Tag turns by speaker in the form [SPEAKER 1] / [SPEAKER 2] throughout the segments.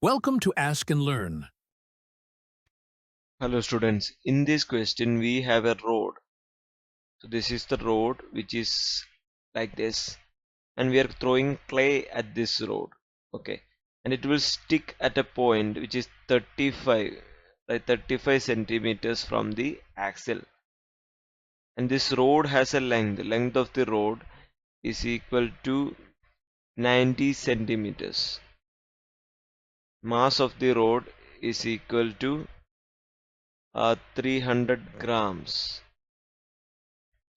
[SPEAKER 1] Welcome to Ask and Learn.
[SPEAKER 2] Hello students, in this question we have a road. So this is the road which is like this, and we are throwing clay at this road. Okay, and it will stick at a point which is 35, right, 35 centimeters from the axle. And this road has a length of the road is equal to 90 centimeters. Mass of the road is equal to 300 grams.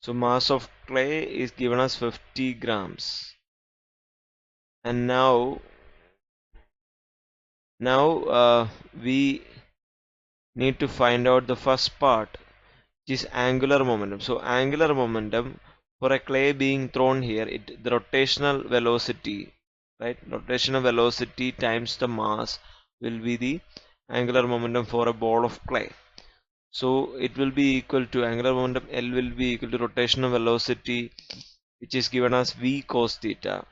[SPEAKER 2] So mass of clay is given as 50 grams. And now we need to find out the first part, which is angular momentum. So angular momentum for a clay being thrown here, the rotational velocity, right? Rotational velocity times the mass will be the angular momentum for a ball of clay. So it will be equal to angular momentum L will be equal to rotational velocity, which is given as V cos theta,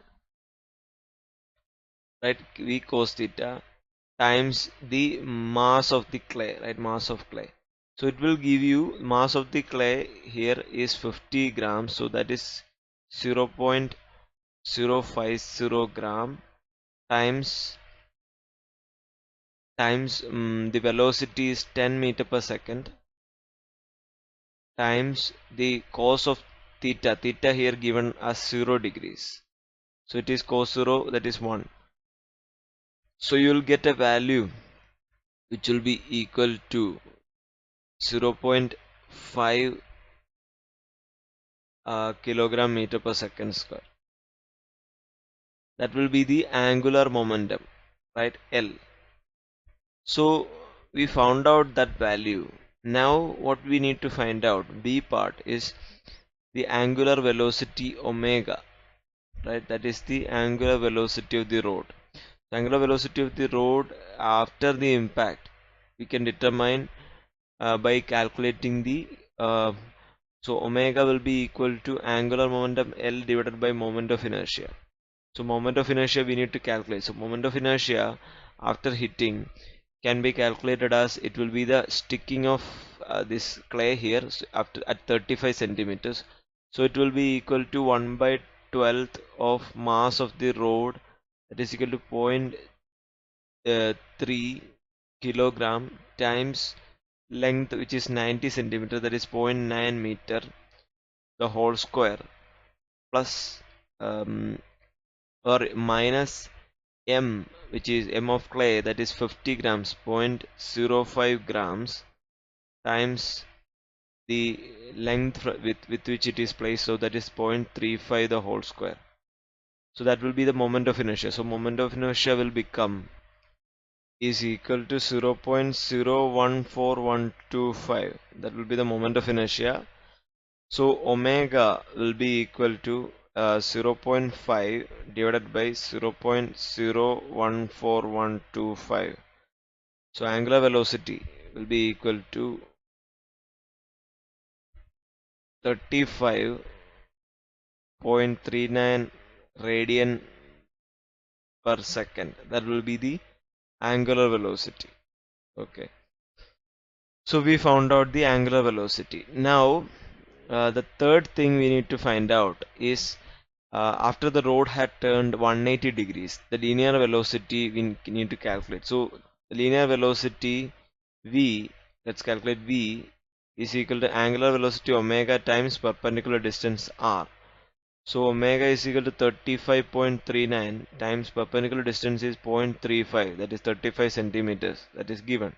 [SPEAKER 2] right? V cos theta times the mass of the clay, right? Mass of clay. So it will give you mass of the clay here is 50 grams. So that is 0.050 gram times the velocity is 10 meter per second times the cos of theta. Theta here given as 0 degrees. So it is cos 0, that is 1. So you will get a value which will be equal to 0.5 kilogram meter per second square. That will be the angular momentum, right? L. So we found out that value. Now what we need to find out, B part, is the angular velocity omega, right? That is the angular velocity of the road. The angular velocity of the road after the impact we can determine by calculating the so omega will be equal to angular momentum L divided by moment of inertia. So moment of inertia we need to calculate. So moment of inertia after hitting can be calculated as it will be the sticking of this clay here, so after at 35 centimeters. So it will be equal to 1 by 12th of mass of the road, that is equal to 0.3 kilogram times length, which is 90 centimeter, that is 0.9 meter, the whole square, plus or minus m, which is m of clay, that is 50 grams, 0.05 grams, times the length with which it is placed, so that is 0.35 the whole square. So that will be the moment of inertia. So moment of inertia will become is equal to 0.014125. That will be the moment of inertia. So omega will be equal to 0.5 divided by 0.014125. So angular velocity will be equal to 35.39 radian per second. That will be the angular velocity. Okay. So we found out the angular velocity. Now the third thing we need to find out is after the road had turned 180 degrees, the linear velocity we need to calculate. So the linear velocity v, let's calculate v, is equal to angular velocity omega times perpendicular distance r. So omega is equal to 35.39 times perpendicular distance is 0.35, that is 35 centimeters, that is given.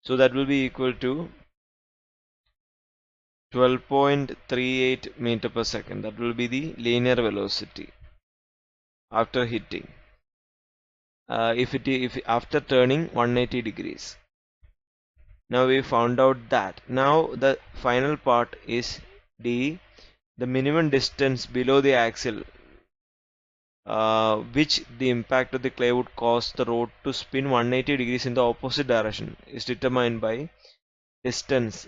[SPEAKER 2] So that will be equal to 12.38 meter per second. That will be the linear velocity after hitting. If after turning 180 degrees. Now we found out that. Now the final part is D, the minimum distance below the axle, which the impact of the clay would cause the road to spin 180 degrees in the opposite direction, is determined by distance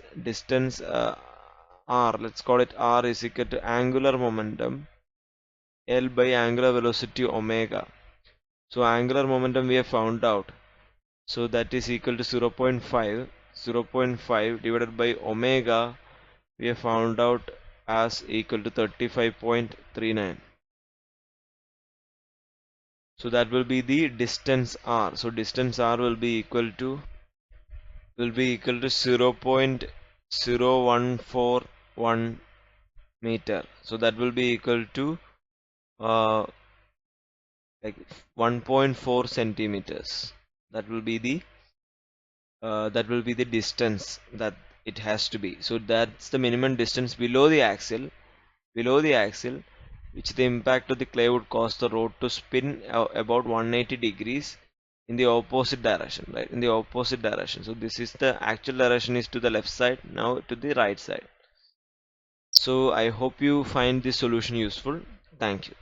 [SPEAKER 2] r. Let's call it r is equal to angular momentum L by angular velocity omega. So angular momentum we have found out. So that is equal to 0.5. 0.5 divided by omega we have found out as equal to 35.39. So that will be the distance r. So distance r will be equal to 0.0141 meter. So that will be equal to uh, like 1.4 centimeters. That will be the distance that it has to be. So that's the minimum distance below the axle, which the impact of the clay would cause the road to spin about 180 degrees in the opposite direction, right? In the opposite direction. So this is the actual direction is to the left side, now to the right side. So I hope you find this solution useful. Thank you.